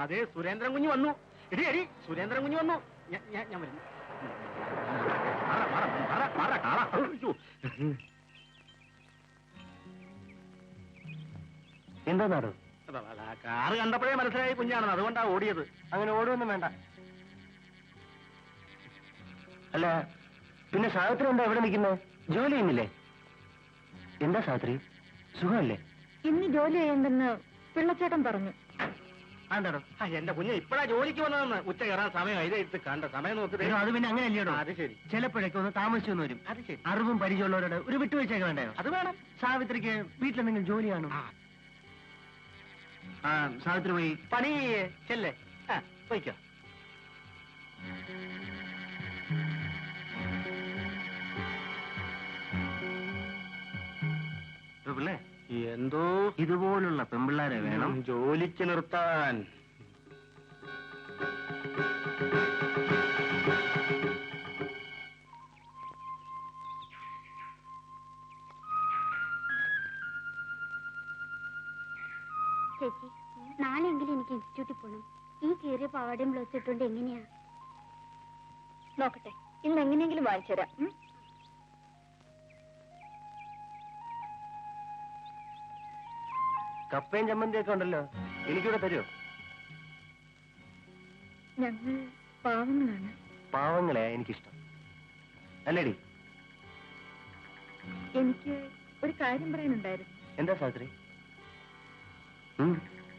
അതെ സുരേന്ദ്രൻ കുഞ്ഞ് വന്നു. എടി എടി സുരേന്ദ്രൻ കുഞ്ഞ് വന്നു. ഞാൻ വരുന്നു. എന്താ നാടോ? കാറ് കണ്ടപ്പോഴേ മനസ്സിലായി കുഞ്ഞാണെന്ന്, അതുകൊണ്ടാ ഓടിയത്. അങ്ങനെ ഓടുവൊന്നും വേണ്ട. അല്ല പിന്നെ സാവിത്രി എന്താ എവിടെ നിൽക്കുന്നത്? ജോലി ചെയ്യുന്നില്ലേ? എന്താ സാവിത്രി, സുഖമല്ലേ? ഇന്ന് ജോലി ചെയ്യണ്ടെന്ന് പിള്ളച്ചേട്ടൻ പറഞ്ഞു. എന്താടോ? എന്റെ കുഞ്ഞ് ഇപ്പഴാ ജോലിക്ക് വന്നതെന്ന്. ഉച്ച കയറാൻ സമയം ഇതേ എടുത്ത് കണ്ട സമയം നോക്കി. അത് പിന്നെ അങ്ങനെയല്ലേടോ? അത് ശരി. ചിലപ്പോഴൊക്കെ ഒന്ന് താമസിച്ചൊന്നു വരും. അത് ശരി. അറിവും പരിചയമുള്ളവരോട് ഒരു വിട്ടുവീഴ്ചയൊക്കെ വേണ്ടയോ? അത് വേണം. സാവിത്രിക്ക് വീട്ടിലെന്തെങ്കിലും ജോലിയാണോ? സാവിത്രി പോയി പണി ചെല്ലേ. പോയിക്കോ. പിള്ളേ, എന്തോ ഇതുപോലുള്ള പെമ്പിള്ളാരെ വേണം ജോലിക്ക് നിർത്താൻ. ചേച്ചി, നാളെയെങ്കിലും എനിക്ക് ഇൻസ്റ്റിറ്റ്യൂട്ടിൽ പോകണം. ഈ കീറിയ പാവാടയും ബ്ലൗസ് ഇട്ടുകൊണ്ട് എങ്ങനെയാ? നോക്കട്ടെ, ഇന്ന് എങ്ങനെയെങ്കിലും വാങ്ങിച്ചു തരാം. കപ്പയും ചമ്മന്തിയൊക്കെ ഉണ്ടല്ലോ, എനിക്കിവിടെ തരുമോ? ഞങ്ങൾ പാവങ്ങളാണ്. പാവങ്ങളെ എനിക്കിഷ്ടം, അല്ലേടി? എനിക്ക് ഒരു കാര്യം പറയാനുണ്ടായിരുന്നു. എന്താ സാവിത്രി?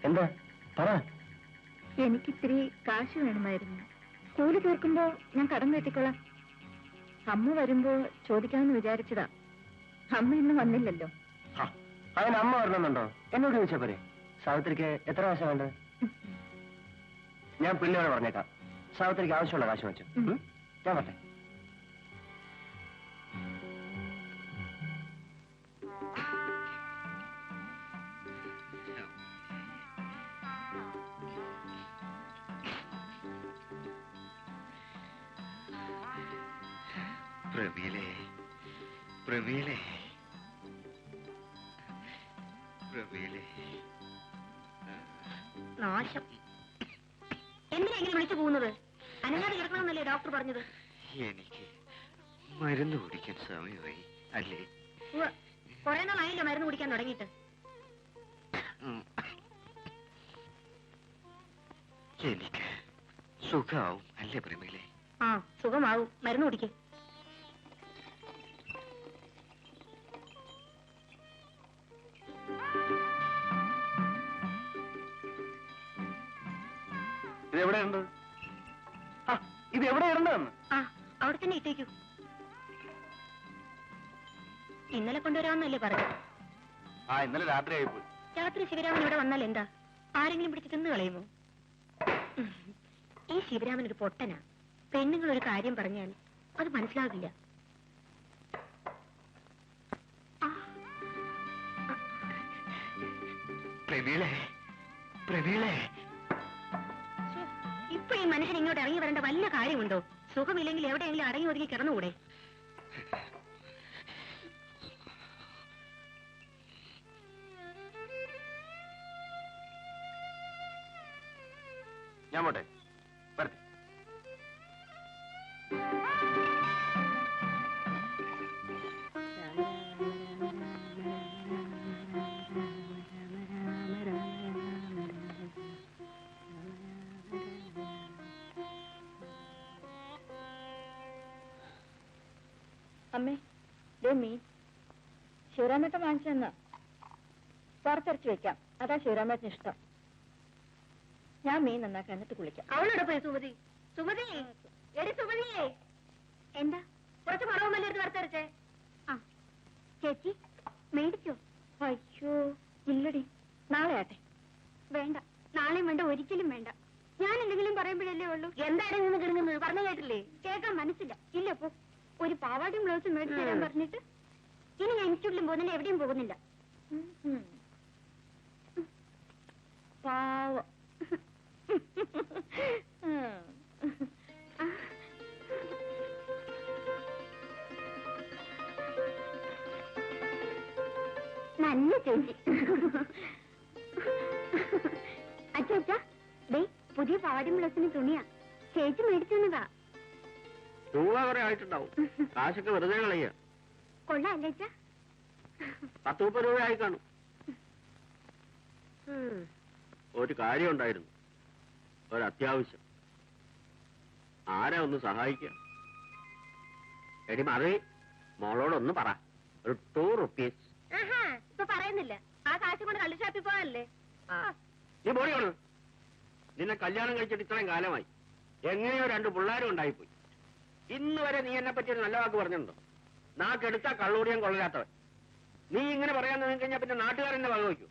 എന്താ പറ. എനിക്കിത്തിരി കാശ് വേണമായിരുന്നു. കൂലി തീർക്കുമ്പോ ഞാൻ കടം കെട്ടിക്കൊള്ളാം. അമ്മ വരുമ്പോ ചോദിക്കാമെന്ന് വിചാരിച്ചതാ. അമ്മ ഇന്ന് വന്നില്ലല്ലോ. അതിന് അമ്മ വരണമെന്നുണ്ടോ? എന്നോട് ചോദിച്ചാ പോരെ. സാവിത്രിക്ക് എത്ര കാശ വേണ്ടത്? ഞാൻ പിള്ളേരോട് പറഞ്ഞേക്കാം. സാവിത്രിക്ക് ആവശ്യമുള്ള കാശ് വെച്ചു. ഞാൻ പറഞ്ഞേ. പ്രമീലേ, പ്രമീലേ, പ്രമീലേ. നാശം. എന്തിനാ ഇങ്ങനെ വിളിച്ചു പോകുന്നത്? അനങ്ങാതെ കിടക്കണമെന്നല്ലേ ഡോക്ടർ പറഞ്ഞത്? എനിക്ക് മരുന്ന് കുടിക്കാൻ സമയമായി അല്ലേ? കുറെ നാളായില്ലോ മരുന്ന് കുടിക്കാൻ തുടങ്ങിയിട്ട്. എനിക്ക് സുഖാവും അല്ലേ പ്രമീലേ? ആ, സുഖമാവും. മരുന്ന് കുടിക്കേ. ഇതെവിടെയുണ്ട്? ഇത് എവിടെയുണ്ടെന്ന്? ആ, അവിടെ തന്നെ ഇട്ടേക്കൂ. ഇന്നലെ കൊണ്ടുവരാമെന്നല്ലേ പറഞ്ഞു? ഇന്നലെ രാത്രി ആയിപ്പോയി. രാത്രി ശിവരാമൻ ഇവിടെ വന്നാൽ എന്താ? ആരെങ്കിലും പിടിച്ച് തിന്നു കളയുമോ? ഈ ശിവരാമൻ ഒരു പൊട്ടനാ. പെണ്ണുങ്ങൾ ഒരു കാര്യം പറഞ്ഞാൽ അത് മനസ്സിലാകില്ല. പ്രമീളേ, പ്രമീളേ. ഇപ്പൊ ഈ മനുഷ്യൻ ഇങ്ങോട്ട് ഇറങ്ങി വരേണ്ട വല്ല കാര്യമുണ്ടോ? സുഖമില്ലെങ്കിൽ എവിടെയെങ്കിലും അടങ്ങി ഒതുങ്ങി കിടന്നുകൂടെ? ഞാൻ പോട്ടെ. വരട്ടെ. അമ്മേ, ദേ മീൻ ശിവരാമേട്ടൻ വാങ്ങിച്ചെന്നാ. വറുത്തരച്ച് വെക്കാം, അതാ ശിവരാമേട്ടന് ഇഷ്ടം. ഞാൻ മീൻ നന്നാക്കാൻ എന്നിട്ട് കുളിക്കാം. അവളോട് പോയി സുമതി. സുമതി, എടി സുമതിയേ. എന്താ? കുറച്ച് മറവുമല്ലേ എടുത്ത് വറുത്തരച്ചേ? ആ ചേച്ചി മേടിച്ചോ? അയ്യോ ഇല്ലടി, നാളെ ആട്ടെ. വേണ്ട, നാളെയും വേണ്ട, ഒരിക്കലും വേണ്ട. ഞാൻ എന്തെങ്കിലും പറയുമ്പോഴല്ലേ ഉള്ളൂ. എന്തായാലും നിന്ന് കിടങ്ങുന്നത് പറഞ്ഞു കേട്ടില്ലേ? കേൾക്കാൻ മനസ്സില്ല. ഇല്ല, പോ. ഒരു പാവാടിയും ബ്ലൗസും മേടിച്ചു തരാൻ പറഞ്ഞിട്ട് ഇനി ഞാൻ ഇൻസ്റ്റിറ്റ്യൂട്ടിലും പോകുന്നില്ല, എവിടെയും പോകുന്നില്ല. പാവം. നല്ല ചേച്ചി. അച്ഛാ, ദേ കുഞ്ഞു പാവാടിയും ബ്ലൗസിന് തുണിയാ. ചേച്ചി മേടിച്ചതാ. രൂപ കുറെ ആയിട്ടുണ്ടാവും. കാശൊക്കെ വെറുതെ കളയുക. കൊള്ളാല്ലേ അച്ഛാ? 10-30 രൂപ ആയി കാണും. ഒരു കാര്യം ഉണ്ടായിരുന്നു, ഒരു അത്യാവശ്യം. ആരാ ഒന്ന് സഹായിക്കുക? എടി മറി, മോളോടൊന്ന് പറ. ഒരു 2 rupees. ഇപ്പൊ പറയുന്നില്ല. ആ കാശ് കൊണ്ട് കള്ളു ഷാപ്പിൽ പോകാനല്ലേ? നീ പോടിയോളൂ. നിന്നെ കല്യാണം കഴിച്ചിട്ട് ഇത്രയും കാലമായി. എങ്ങനെയോ 2 പിള്ളേരും ഉണ്ടായിപ്പോയി. ഇന്ന് വരെ നീ എന്നെ പറ്റി ഒരു നല്ല വാക്ക് പറഞ്ഞിട്ടുണ്ടോ? നാക്കെടുത്താ കള്ളൂടിയാൻ കൊള്ളരാത്തവൻ. നീ ഇങ്ങനെ പറയാൻ നിന്ന് കഴിഞ്ഞാൽ പിന്നെ നാട്ടുകാരെന്നെ വകവയ്ക്കൂ.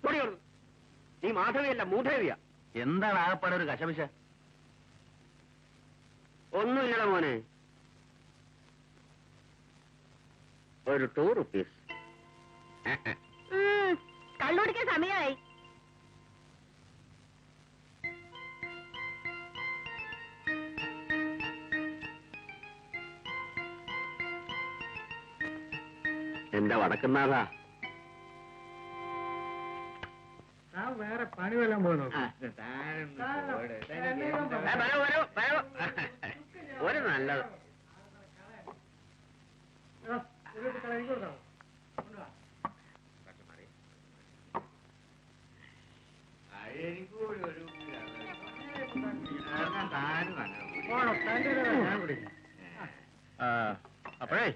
പൊടിയോളൂ. നീ മാധവിയല്ല, മൂധേവിയാ. എന്താണ് ആകപ്പാടെ ഒരു കശപിശ? ഒന്നുമില്ലട മോനെ. ഒരു 2 rupees. കള്ളുടിക്കാൻ സമയമായി. എന്റെ വടക്കുന്നാഥാ, വേറെ പണി വല്ലതും പോയി ഒരു നല്ലത്. അപ്പോഴേ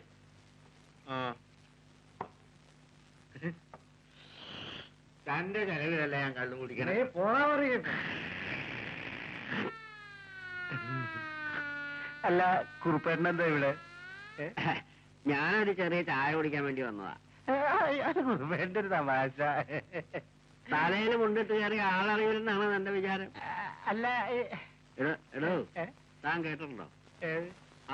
തന്റെ ചെലവിലല്ല ഞാൻ കള്ളു കുടിക്കണേ. അല്ല, കുറുപ്പേട്ടനെന്താ ഇവിടെ? ഞാനൊരു ചെറിയ ചായ കുടിക്കാൻ വേണ്ടി വന്നതാ. കുറുപ്പേട്ടന്റെ ഒരു തമാശ. തലയിൽ മുണ്ടിട്ട് കയറി ആളറിയില്ലെന്നാണ് എന്റെ വിചാരം. അല്ല, എടോ താൻ കേട്ടിട്ടുണ്ടോ?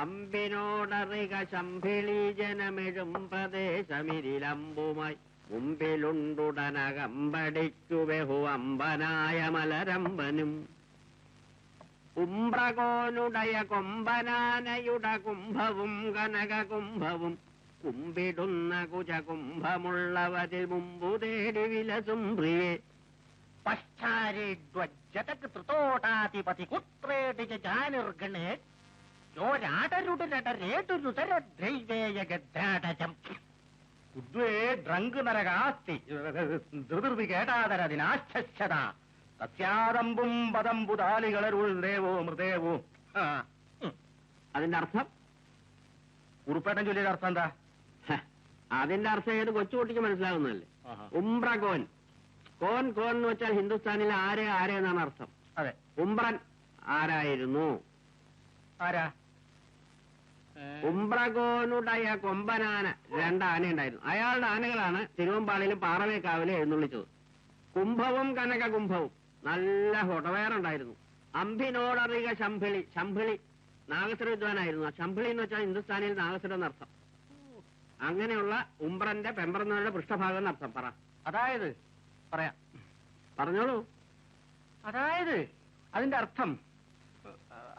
അമ്പിനോടറിക ശംഭിളി ജനമെഴും പ്രദേശമിരിലമ്പുമായി മുമ്പിലുണ്ടുടനകമ്പടിക്കു ബഹു അമ്പനായ മലരമ്പനും ഉംബ്രകോനുടയ കൊമ്പനാനയുട കുംഭവും കനക കുംഭവും കുമ്പിടുന്ന കുജകുംഭമുള്ളവരിൽ മുമ്പു തേടി വിലസും പ്രിയേ പശ്ചാരിധ്വജതക് ത്രിതോടാധിപതി കുത്രേടി ജാനിർഗണേ ോരാടരുടരേട്ടുരുതരദ്രൈവേയഗദ്രാടജം ഉദ്വേ ഡ്രങ്ക് നരകാസ്തി ധൃതി കേട്ടാതരതിനാശ്ചത തസ്യാദമ്പും പദംബുദാലികളരുൾ ദേവോ മൃദേവോ. അതിന്റെ അർത്ഥം? ഉറുപ്പേട്ടൻ ചൊല്ലിയുടെ അർത്ഥം എന്താ? അതിന്റെ അർത്ഥം ഏത് കൊച്ചുകുട്ടിക്ക് മനസ്സിലാവുന്നതല്ലേ? ഉംബ്രകോൻ. കോൻ കോൻ എന്ന് വെച്ചാൽ ഹിന്ദുസ്ഥാനിൽ ആരെ എന്നാണ് അർത്ഥം. അതെ. ഉംബ്രൻ ആരായിരുന്നു? ആരാ? ഉംബ്രകോനുടയ കൊമ്പനാന 2 ആനയുണ്ടായിരുന്നു. അയാളുടെ ആനകളാണ് തിരുവമ്പാളിയിലും പാറമേക്കാവിലും എഴുന്നള്ളിച്ചത്. കുംഭവും കനക കുംഭവും നല്ല ഹൊടവേറുണ്ടായിരുന്നു. അമ്പിനോടറിക ശംഭിളി. ശംഭിളി നാഗസ്വര വിദ്വാനായിരുന്നു. ശംഭിളി എന്ന് വെച്ചാൽ ഹിന്ദുസ്ഥാനിയിൽ നാഗസ്വരം എന്നർത്ഥം. അങ്ങനെയുള്ള ഉംബ്രന്റെ പെമ്പറന്നവരുടെ പൃഷ്ഠഭാഗം എന്നർത്ഥം. പറ. അതായത് പറയാം, പറഞ്ഞോളൂ. അതായത് അതിന്റെ അർത്ഥം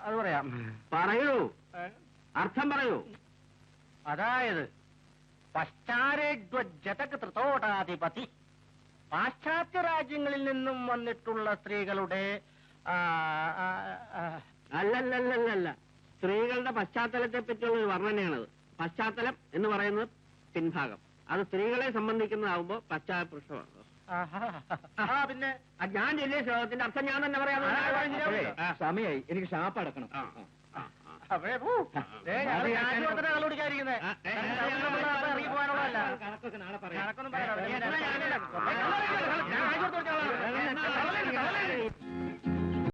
അത് പറയാം. പറയൂ, അർത്ഥം പറയൂ. അതായത് പശ്ചാരേധ്വജതക് ത്രിതോടാധിപതി, പാശ്ചാത്യ രാജ്യങ്ങളിൽ നിന്നും വന്നിട്ടുള്ള സ്ത്രീകളുടെ അല്ലല്ലല്ലല്ല, സ്ത്രീകളുടെ പശ്ചാത്തലത്തെ പറ്റിയുള്ള ഒരു വർണ്ണനയാണത്. പശ്ചാത്തലം എന്ന് പറയുന്നത് പിൻഭാഗം. അത് സ്ത്രീകളെ സംബന്ധിക്കുന്നതാവുമ്പോ പശ്ചാത്തലമാണ്. പിന്നെ ഞാൻ ചെല്ലിയ ശ്ലോകത്തിന്റെ അർത്ഥം ഞാൻ തന്നെ പറയാം. സമയായി, എനിക്ക് ഷാപ്പ് അടക്കണം. ഇറങ്ങി പോകാനുള്ളതല്ല.